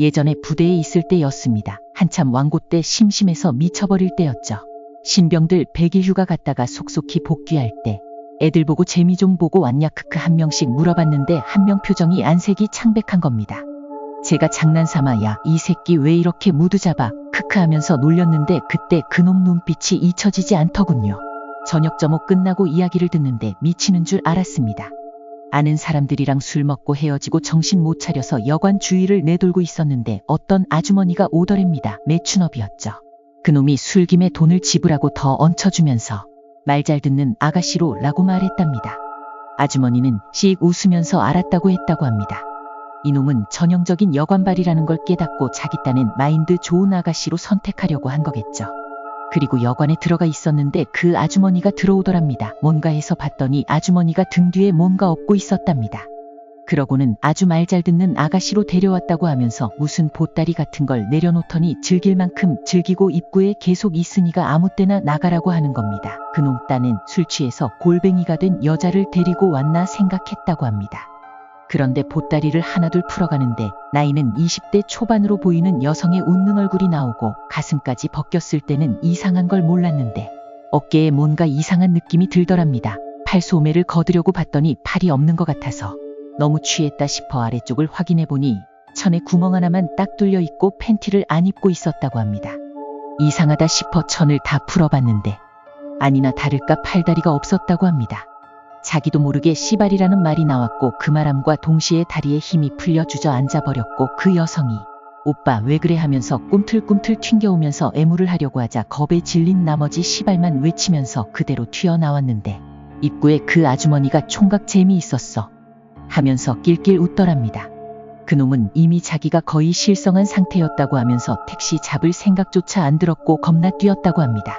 예전에 부대에 있을 때였습니다. 한참 왕고 때 심심해서 미쳐버릴 때였죠. 신병들 100일 휴가 갔다가 속속히 복귀할 때 애들 보고 재미 좀 보고 왔냐 크크 한 명씩 물어봤는데 한 명 표정이 안색이 창백한 겁니다. 제가 장난삼아 야 이 새끼 왜 이렇게 무드 잡아 크크 하면서 놀렸는데 그때 그놈 눈빛이 잊혀지지 않더군요. 저녁 점호 끝나고 이야기를 듣는데 미치는 줄 알았습니다. 아는 사람들이랑 술 먹고 헤어지고 정신 못 차려서 여관 주위를 내돌고 있었는데 어떤 아주머니가 오더랍니다. 매춘업이었죠. 그놈이 술김에 돈을 지불하고 더 얹혀주면서 말 잘 듣는 아가씨로 라고 말했답니다. 아주머니는 씩 웃으면서 알았다고 했다고 합니다. 이놈은 전형적인 여관발이라는 걸 깨닫고 자기 딴엔 마인드 좋은 아가씨로 선택하려고 한 거겠죠. 그리고 여관에 들어가 있었는데 그 아주머니가 들어오더랍니다. 뭔가 해서 봤더니 아주머니가 등 뒤에 뭔가 업고 있었답니다. 그러고는 아주 말 잘 듣는 아가씨로 데려왔다고 하면서 무슨 보따리 같은 걸 내려놓더니 즐길 만큼 즐기고 입구에 계속 있으니까 아무 때나 나가라고 하는 겁니다. 그놈 딴엔 술 취해서 골뱅이가 된 여자를 데리고 왔나 생각했다고 합니다. 그런데 보따리를 하나둘 풀어가는데 나이는 20대 초반으로 보이는 여성의 웃는 얼굴이 나오고 가슴까지 벗겼을 때는 이상한 걸 몰랐는데 어깨에 뭔가 이상한 느낌이 들더랍니다. 팔 소매를 거두려고 봤더니 팔이 없는 것 같아서 너무 취했다 싶어 아래쪽을 확인해보니 천에 구멍 하나만 딱 뚫려 있고 팬티를 안 입고 있었다고 합니다. 이상하다 싶어 천을 다 풀어봤는데 아니나 다를까 팔다리가 없었다고 합니다. 자기도 모르게 씨발이라는 말이 나왔고 그 말함과 동시에 다리에 힘이 풀려 주저앉아버렸고 그 여성이 오빠 왜 그래 하면서 꿈틀꿈틀 튕겨오면서 애무를 하려고 하자 겁에 질린 나머지 씨발만 외치면서 그대로 튀어나왔는데 입구에 그 아주머니가 총각 재미있었어 하면서 낄낄 웃더랍니다. 그놈은 이미 자기가 거의 실성한 상태였다고 하면서 택시 잡을 생각조차 안 들었고 겁나 뛰었다고 합니다.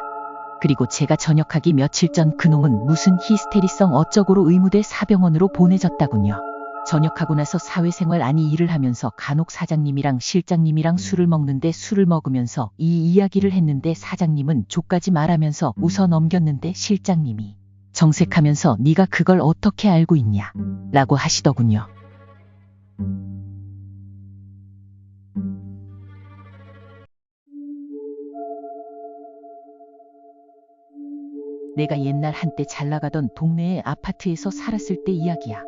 그리고 제가 전역하기 며칠 전 그놈은 무슨 히스테리성 어쩌고로 의무대 사병원으로 보내졌다군요. 전역하고 나서 사회생활 아니 일을 하면서 간혹 사장님이랑 실장님이랑 술을 먹는데 술을 먹으면서 이 이야기를 했는데 사장님은 족까지 말하면서 웃어 넘겼는데 실장님이 정색하면서 네가 그걸 어떻게 알고 있냐 라고 하시더군요. 내가 옛날 한때 잘나가던 동네의 아파트에서 살았을 때 이야기야.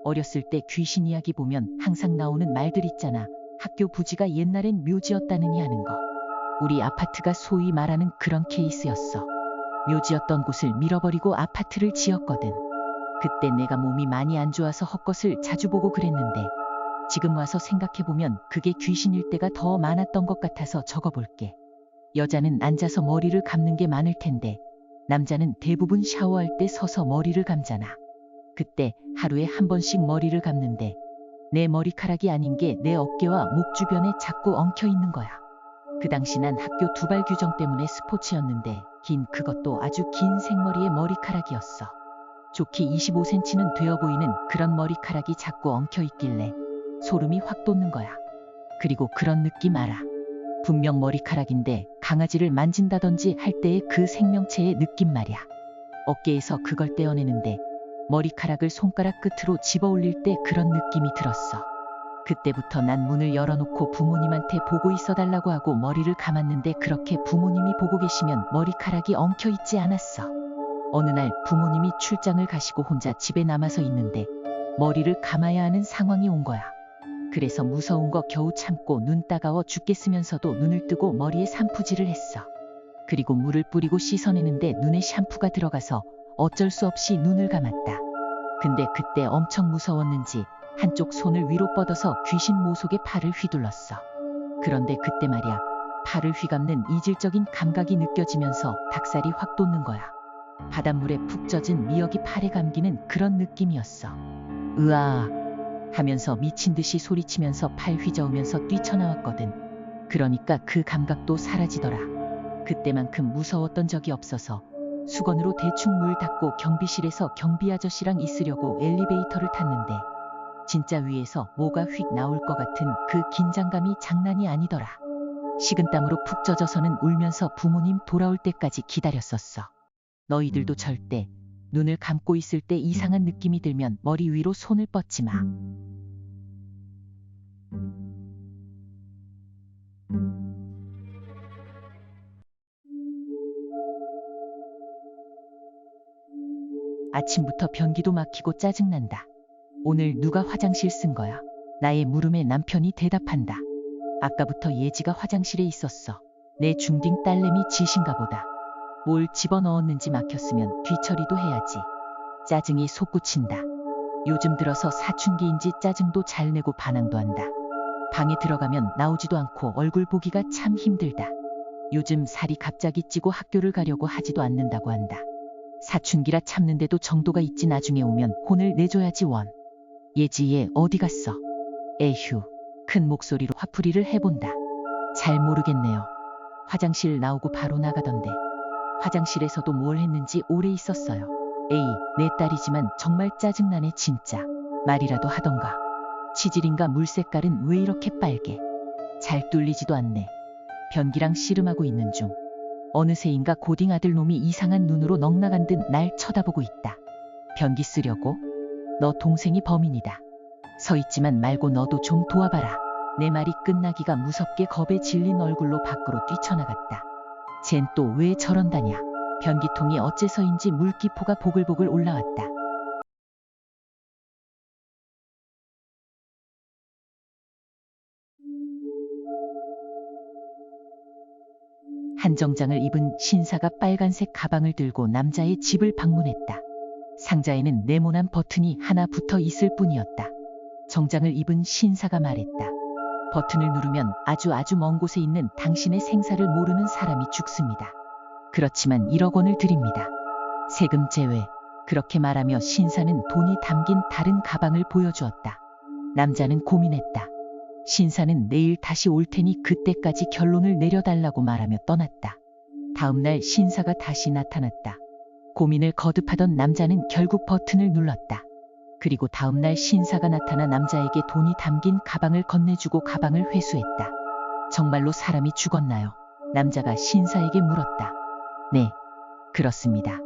어렸을 때 귀신 이야기 보면 항상 나오는 말들 있잖아. 학교 부지가 옛날엔 묘지였다느니 하는 거. 우리 아파트가 소위 말하는 그런 케이스였어. 묘지였던 곳을 밀어버리고 아파트를 지었거든. 그때 내가 몸이 많이 안 좋아서 헛것을 자주 보고 그랬는데 지금 와서 생각해보면 그게 귀신일 때가 더 많았던 것 같아서 적어볼게. 여자는 앉아서 머리를 감는 게 많을 텐데 남자는 대부분 샤워할 때 서서 머리를 감잖아. 그때 하루에 한 번씩 머리를 감는데 내 머리카락이 아닌 게 내 어깨와 목 주변에 자꾸 엉켜 있는 거야. 그 당시 난 학교 두발 규정 때문에 스포츠였는데 그것도 아주 긴 생머리의 머리카락이었어. 좋게 25cm는 되어 보이는 그런 머리카락이 자꾸 엉켜 있길래 소름이 확 돋는 거야. 그리고 그런 느낌 알아. 분명 머리카락인데 강아지를 만진다든지 할 때의 그 생명체의 느낌 말이야. 어깨에서 그걸 떼어내는데 머리카락을 손가락 끝으로 집어 올릴 때 그런 느낌이 들었어. 그때부터 난 문을 열어놓고 부모님한테 보고 있어달라고 하고 머리를 감았는데 그렇게 부모님이 보고 계시면 머리카락이 엉켜 있지 않았어. 어느 날 부모님이 출장을 가시고 혼자 집에 남아서 있는데 머리를 감아야 하는 상황이 온 거야. 그래서 무서운 거 겨우 참고 눈 따가워 죽겠으면서도 눈을 뜨고 머리에 샴푸질을 했어. 그리고 물을 뿌리고 씻어내는데 눈에 샴푸가 들어가서 어쩔 수 없이 눈을 감았다. 근데 그때 엄청 무서웠는지 한쪽 손을 위로 뻗어서 귀신 모속에 팔을 휘둘렀어. 그런데 그때 말이야, 팔을 휘감는 이질적인 감각이 느껴지면서 닭살이 확 돋는 거야. 바닷물에 푹 젖은 미역이 팔에 감기는 그런 느낌이었어. 으아 하면서 미친 듯이 소리치면서 팔 휘저으면서 뛰쳐나왔거든. 그러니까 그 감각도 사라지더라. 그때만큼 무서웠던 적이 없어서 수건으로 대충 물 닦고 경비실에서 경비 아저씨랑 있으려고 엘리베이터를 탔는데 진짜 위에서 뭐가 휙 나올 것 같은 그 긴장감이 장난이 아니더라. 식은땀으로 푹 젖어서는 울면서 부모님 돌아올 때까지 기다렸었어. 너희들도 절대 눈을 감고 있을 때 이상한 느낌이 들면 머리 위로 손을 뻗지 마. 아침부터 변기도 막히고 짜증난다. 오늘 누가 화장실 쓴 거야? 나의 물음에 남편이 대답한다. 아까부터 예지가 화장실에 있었어. 내 중딩 딸내미 짓인가 보다. 뭘 집어넣었는지 막혔으면 뒤처리도 해야지. 짜증이 솟구친다. 요즘 들어서 사춘기인지 짜증도 잘 내고 반항도 한다. 방에 들어가면 나오지도 않고 얼굴 보기가 참 힘들다. 요즘 살이 갑자기 찌고 학교를 가려고 하지도 않는다고 한다. 사춘기라 참는데도 정도가 있지. 나중에 오면 혼을 내줘야지 원. 예지 얘 어디 갔어? 에휴. 큰 목소리로 화풀이를 해본다. 잘 모르겠네요. 화장실 나오고 바로 나가던데. 화장실에서도 뭘 했는지 오래 있었어요. 에이, 내 딸이지만 정말 짜증나네 진짜. 말이라도 하던가. 치질인가 물 색깔은 왜 이렇게 빨개? 잘 뚫리지도 않네. 변기랑 씨름하고 있는 중. 어느새인가 고딩 아들놈이 이상한 눈으로 넋나간 듯 날 쳐다보고 있다. 변기 쓰려고? 너 동생이 범인이다. 서 있지만 말고 너도 좀 도와봐라. 내 말이 끝나기가 무섭게 겁에 질린 얼굴로 밖으로 뛰쳐나갔다. 쟨 또 왜 저런다냐. 변기통이 어째서인지 물기포가 보글보글 올라왔다. 한정장을 입은 신사가 빨간색 가방을 들고 남자의 집을 방문했다. 상자에는 네모난 버튼이 하나 붙어 있을 뿐이었다. 정장을 입은 신사가 말했다. 버튼을 누르면 아주 먼 곳에 있는 당신의 생사를 모르는 사람이 죽습니다. 그렇지만 1억 원을 드립니다. 세금 제외. 그렇게 말하며 신사는 돈이 담긴 다른 가방을 보여주었다. 남자는 고민했다. 신사는 내일 다시 올 테니 그때까지 결론을 내려달라고 말하며 떠났다. 다음 날 신사가 다시 나타났다. 고민을 거듭하던 남자는 결국 버튼을 눌렀다. 그리고 다음 날 신사가 나타나 남자에게 돈이 담긴 가방을 건네주고 가방을 회수했다. 정말로 사람이 죽었나요? 남자가 신사에게 물었다. 네, 그렇습니다.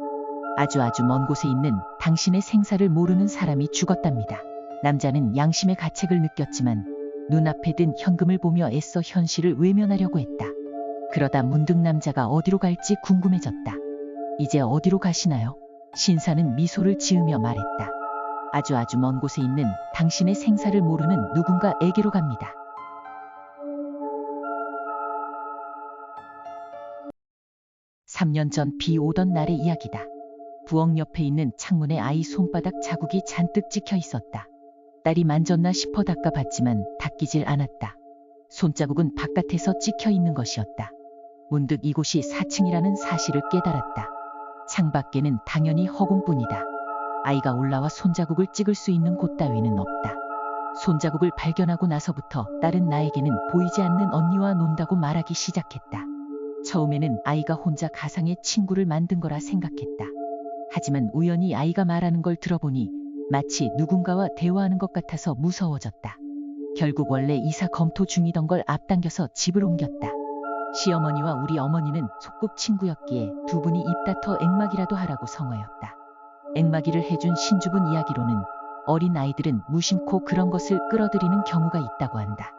아주 먼 곳에 있는 당신의 생사를 모르는 사람이 죽었답니다. 남자는 양심의 가책을 느꼈지만 눈앞에 든 현금을 보며 애써 현실을 외면하려고 했다. 그러다 문득 남자가 어디로 갈지 궁금해졌다. 이제 어디로 가시나요? 신사는 미소를 지으며 말했다. 아주 먼 곳에 있는 당신의 생사를 모르는 누군가에게로 갑니다. (3년) 전 비 오던 날의 이야기다. 부엌 옆에 있는 창문에 아이 손바닥 자국이 잔뜩 찍혀 있었다. 딸이 만졌나 싶어 닦아봤지만 닦이질 않았다. 손자국은 바깥에서 찍혀 있는 것이었다. 문득 이곳이 4층이라는 사실을 깨달았다. 창밖에는 당연히 허공뿐이다. 아이가 올라와 손자국을 찍을 수 있는 곳 따위는 없다. 손자국을 발견하고 나서부터 딸은 나에게는 보이지 않는 언니와 논다고 말하기 시작했다. 처음에는 아이가 혼자 가상의 친구를 만든 거라 생각했다. 하지만 우연히 아이가 말하는 걸 들어보니 마치 누군가와 대화하는 것 같아서 무서워졌다. 결국 원래 이사 검토 중이던 걸 앞당겨서 집을 옮겼다. 시어머니와 우리 어머니는 소꿉친구였기에 두 분이 입다퉈 액막이라도 하라고 성화였다. 액막이를 해준 신주분 이야기로는 어린 아이들은 무심코 그런 것을 끌어들이는 경우가 있다고 한다.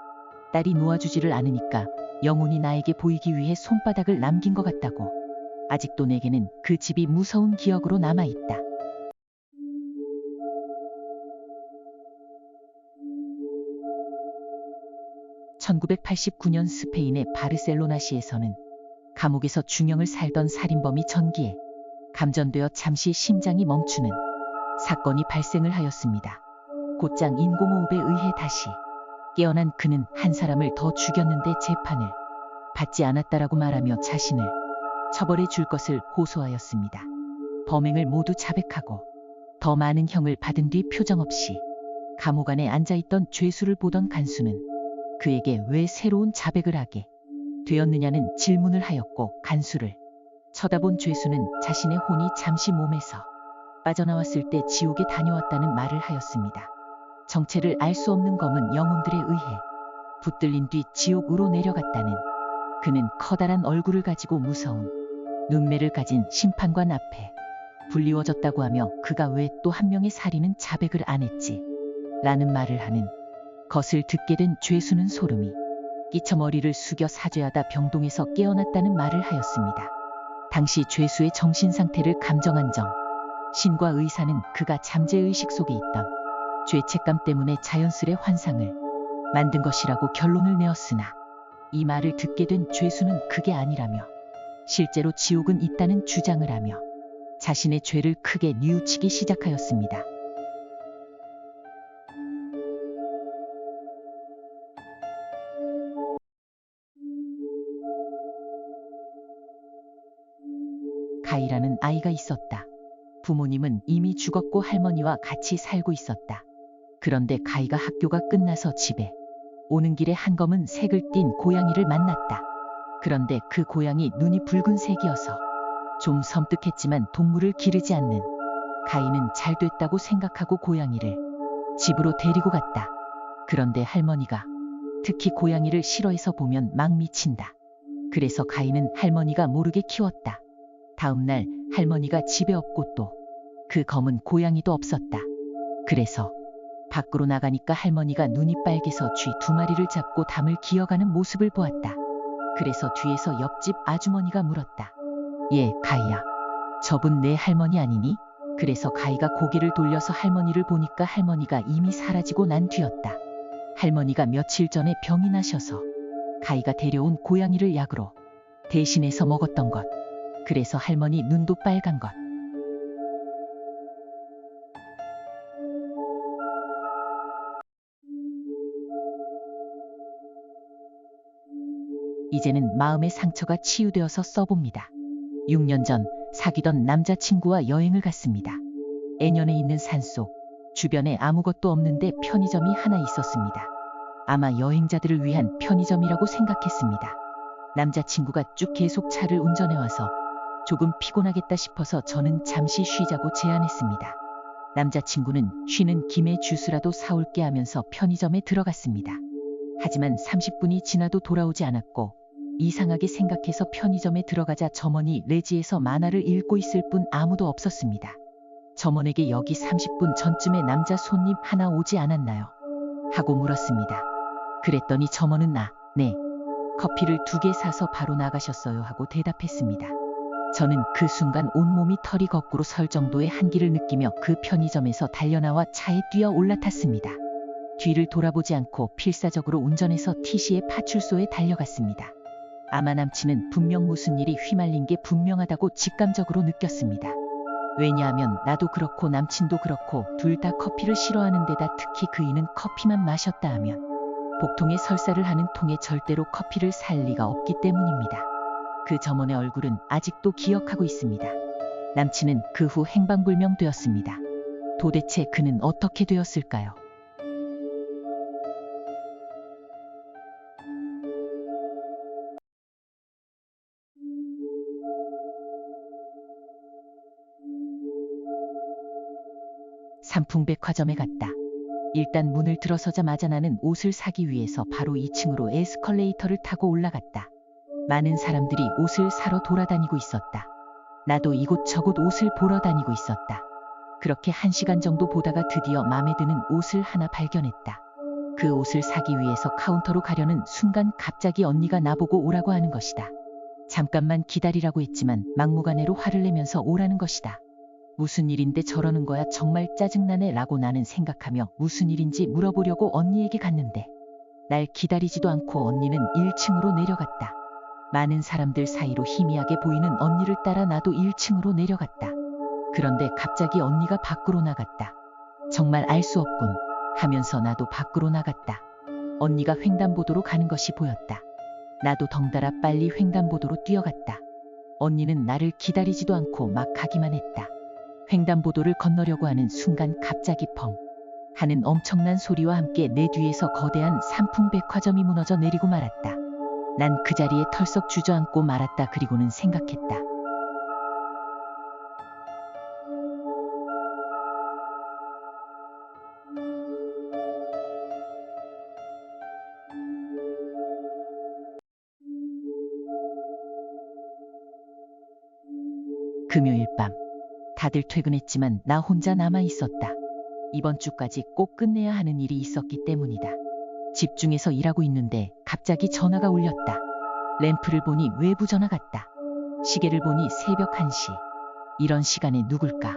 딸이 놓아주지를 않으니까 영혼이 나에게 보이기 위해 손바닥을 남긴 것 같다고. 아직도 내게는 그 집이 무서운 기억으로 남아있다. (1989년) 스페인의 바르셀로나시에서는 감옥에서 중형을 살던 살인범이 전기에 감전되어 잠시 심장이 멈추는 사건이 발생을 하였습니다. 곧장 인공호흡에 의해 다시 깨어난 그는 한 사람을 더 죽였는데 재판을 받지 않았다라고 말하며 자신을 처벌해 줄 것을 호소하였습니다. 범행을 모두 자백하고 더 많은 형을 받은 뒤 표정 없이 감옥 안에 앉아있던 죄수를 보던 간수는 그에게 왜 새로운 자백을 하게 되었느냐는 질문을 하였고, 간수를 쳐다본 죄수는 자신의 혼이 잠시 몸에서 빠져나왔을 때 지옥에 다녀왔다는 말을 하였습니다. 정체를 알 수 없는 검은 영혼들에 의해 붙들린 뒤 지옥으로 내려갔다는 그는 커다란 얼굴을 가지고 무서운 눈매를 가진 심판관 앞에 불리워졌다고 하며 그가 왜 또 한 명의 살인은 자백을 안 했지? 라는 말을 하는 것을 듣게 된 죄수는 소름이 끼쳐 머리를 숙여 사죄하다 병동에서 깨어났다는 말을 하였습니다. 당시 죄수의 정신 상태를 감정한 정 신과 의사는 그가 잠재의식 속에 있던 죄책감 때문에 자연스레 환상을 만든 것이라고 결론을 내었으나 이 말을 듣게 된 죄수는 그게 아니라며 실제로 지옥은 있다는 주장을 하며 자신의 죄를 크게 뉘우치기 시작하였습니다. 가이라는 아이가 있었다. 부모님은 이미 죽었고 할머니와 같이 살고 있었다. 그런데 가이가 학교가 끝나서 집에 오는 길에 한 검은 색을 띤 고양이를 만났다. 그런데 그 고양이 눈이 붉은색이어서 좀 섬뜩했지만 동물을 기르지 않는 가이는 잘 됐다고 생각하고 고양이를 집으로 데리고 갔다. 그런데 할머니가 특히 고양이를 싫어해서 보면 막 미친다. 그래서 가이는 할머니가 모르게 키웠다. 다음 날 할머니가 집에 없고 또 그 검은 고양이도 없었다. 그래서 밖으로 나가니까 할머니가 눈이 빨개서 쥐 2마리를 잡고 담을 기어가는 모습을 보았다. 그래서 뒤에서 옆집 아주머니가 물었다. 예, 가이야. 저분 내 할머니 아니니? 그래서 가이가 고개를 돌려서 할머니를 보니까 할머니가 이미 사라지고 난 뒤였다. 할머니가 며칠 전에 병이 나셔서 가이가 데려온 고양이를 약으로 대신해서 먹었던 것. 그래서 할머니 눈도 빨간 것. 이제는 마음의 상처가 치유되어서 써봅니다. 6년 전 사귀던 남자친구와 여행을 갔습니다. 애년에 있는 산속, 주변에 아무것도 없는데 편의점이 하나 있었습니다. 아마 여행자들을 위한 편의점이라고 생각했습니다. 남자친구가 쭉 계속 차를 운전해와서 조금 피곤하겠다 싶어서 저는 잠시 쉬자고 제안했습니다. 남자친구는 쉬는 김에 주스라도 사올게 하면서 편의점에 들어갔습니다. 하지만 30분이 지나도 돌아오지 않았고 이상하게 생각해서 편의점에 들어가자 점원이 레지에서 만화를 읽고 있을 뿐 아무도 없었습니다. 점원에게 여기 30분 전쯤에 남자 손님 하나 오지 않았나요? 하고 물었습니다. 그랬더니 점원은 네. 커피를 2개 사서 바로 나가셨어요 하고 대답했습니다. 저는 그 순간 온몸이 털이 거꾸로 설 정도의 한기를 느끼며 그 편의점에서 달려나와 차에 뛰어 올라탔습니다. 뒤를 돌아보지 않고 필사적으로 운전해서 TC의 파출소에 달려갔습니다. 아마 남친은 분명 무슨 일이 휘말린 게 분명하다고 직감적으로 느꼈습니다. 왜냐하면 나도 그렇고 남친도 그렇고 둘 다 커피를 싫어하는 데다 특히 그이는 커피만 마셨다 하면 복통에 설사를 하는 통에 절대로 커피를 살 리가 없기 때문입니다. 그 점원의 얼굴은 아직도 기억하고 있습니다. 남친은 그 후 행방불명되었습니다. 도대체 그는 어떻게 되었을까요? 삼풍백화점에 갔다. 일단 문을 들어서자마자 나는 옷을 사기 위해서 바로 2층으로 에스컬레이터를 타고 올라갔다. 많은 사람들이 옷을 사러 돌아다니고 있었다. 나도 이곳저곳 옷을 보러 다니고 있었다. 그렇게 1시간 정도 보다가 드디어 마음에 드는 옷을 하나 발견했다. 그 옷을 사기 위해서 카운터로 가려는 순간 갑자기 언니가 나보고 오라고 하는 것이다. 잠깐만 기다리라고 했지만 막무가내로 화를 내면서 오라는 것이다. 무슨 일인데 저러는 거야 정말 짜증나네 라고 나는 생각하며 무슨 일인지 물어보려고 언니에게 갔는데 날 기다리지도 않고 언니는 1층으로 내려갔다. 많은 사람들 사이로 희미하게 보이는 언니를 따라 나도 1층으로 내려갔다. 그런데 갑자기 언니가 밖으로 나갔다. 정말 알 수 없군 하면서 나도 밖으로 나갔다. 언니가 횡단보도로 가는 것이 보였다. 나도 덩달아 빨리 횡단보도로 뛰어갔다. 언니는 나를 기다리지도 않고 막 가기만 했다. 횡단보도를 건너려고 하는 순간 갑자기 펑 하는 엄청난 소리와 함께 내 뒤에서 거대한 삼풍백화점이 무너져 내리고 말았다. 난 그 자리에 털썩 주저앉고 말았다. 그리고는 생각했다. 금요일 밤 다들 퇴근했지만 나 혼자 남아 있었다. 이번 주까지 꼭 끝내야 하는 일이 있었기 때문이다. 집중해서 일하고 있는데 갑자기 전화가 울렸다. 램프를 보니 외부 전화 같다. 시계를 보니 새벽 1시. 이런 시간에 누굴까?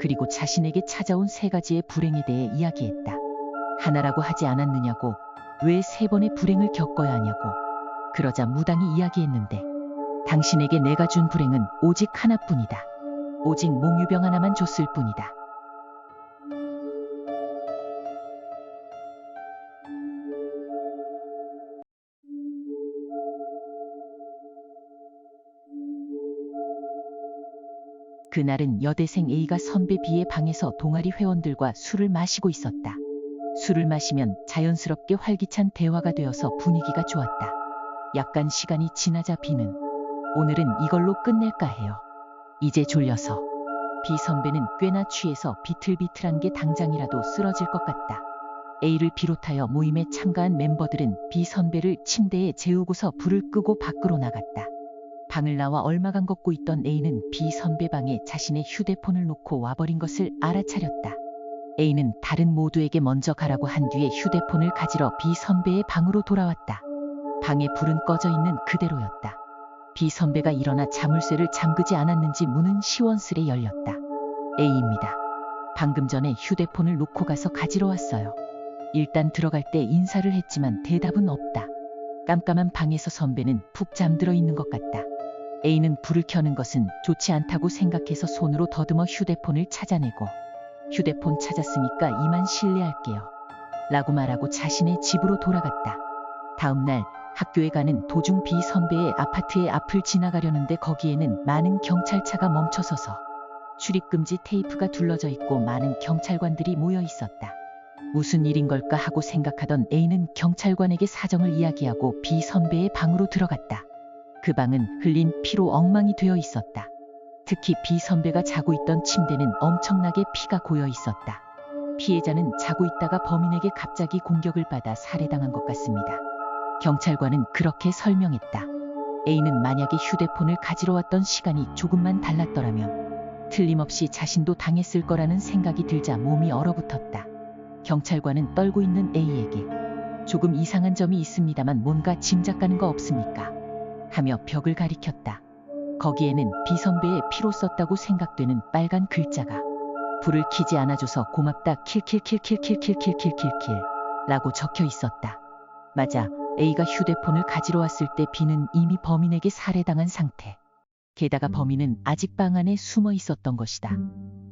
그리고 자신에게 찾아온 3가지의 불행에 대해 이야기했다. 하나라고 하지 않았느냐고, 왜 3번의 불행을 겪어야 하냐고. 그러자 무당이 이야기했는데, 당신에게 내가 준 불행은 오직 하나뿐이다. 오직 몽유병 하나만 줬을 뿐이다. 그날은 여대생 A가 선배 B의 방에서 동아리 회원들과 술을 마시고 있었다. 술을 마시면 자연스럽게 활기찬 대화가 되어서 분위기가 좋았다. 약간 시간이 지나자 B는 오늘은 이걸로 끝낼까 해요. 이제 졸려서. B 선배는 꽤나 취해서 비틀비틀한 게 당장이라도 쓰러질 것 같다. A를 비롯하여 모임에 참가한 멤버들은 B 선배를 침대에 재우고서 불을 끄고 밖으로 나갔다. 방을 나와 얼마간 걷고 있던 A는 B 선배 방에 자신의 휴대폰을 놓고 와버린 것을 알아차렸다. A는 다른 모두에게 먼저 가라고 한 뒤에 휴대폰을 가지러 B 선배의 방으로 돌아왔다. 방에 불은 꺼져 있는 그대로였다. B 선배가 일어나 자물쇠를 잠그지 않았는지 문은 시원스레 열렸다. A입니다. 방금 전에 휴대폰을 놓고 가서 가지러 왔어요. 일단 들어갈 때 인사를 했지만 대답은 없다. 깜깜한 방에서 선배는 푹 잠들어 있는 것 같다. A는 불을 켜는 것은 좋지 않다고 생각해서 손으로 더듬어 휴대폰을 찾아내고 휴대폰 찾았으니까 이만 실례할게요. 라고 말하고 자신의 집으로 돌아갔다. 다음 날 학교에 가는 도중 B 선배의 아파트의 앞을 지나가려는데 거기에는 많은 경찰차가 멈춰서서 출입금지 테이프가 둘러져 있고 많은 경찰관들이 모여 있었다. 무슨 일인 걸까 하고 생각하던 A는 경찰관에게 사정을 이야기하고 B 선배의 방으로 들어갔다. 그 방은 흘린 피로 엉망이 되어 있었다. 특히 B 선배가 자고 있던 침대는 엄청나게 피가 고여 있었다. 피해자는 자고 있다가 범인에게 갑자기 공격을 받아 살해당한 것 같습니다. 경찰관은 그렇게 설명했다. A는 만약에 휴대폰을 가지러 왔던 시간이 조금만 달랐더라면 틀림없이 자신도 당했을 거라는 생각이 들자 몸이 얼어붙었다. 경찰관은 떨고 있는 A에게 조금 이상한 점이 있습니다만 뭔가 짐작가는 거 없습니까? 하며 벽을 가리켰다. 거기에는 B 선배의 피로 썼다고 생각되는 빨간 글자가 불을 켜지 않아줘서 고맙다 킬킬킬킬킬킬킬킬킬킬 라고 적혀 있었다. 맞아, A가 휴대폰을 가지러 왔을 때 B는 이미 범인에게 살해당한 상태. 게다가 범인은 아직 방 안에 숨어 있었던 것이다.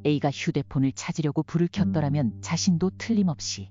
A가 휴대폰을 찾으려고 불을 켰더라면 자신도 틀림없이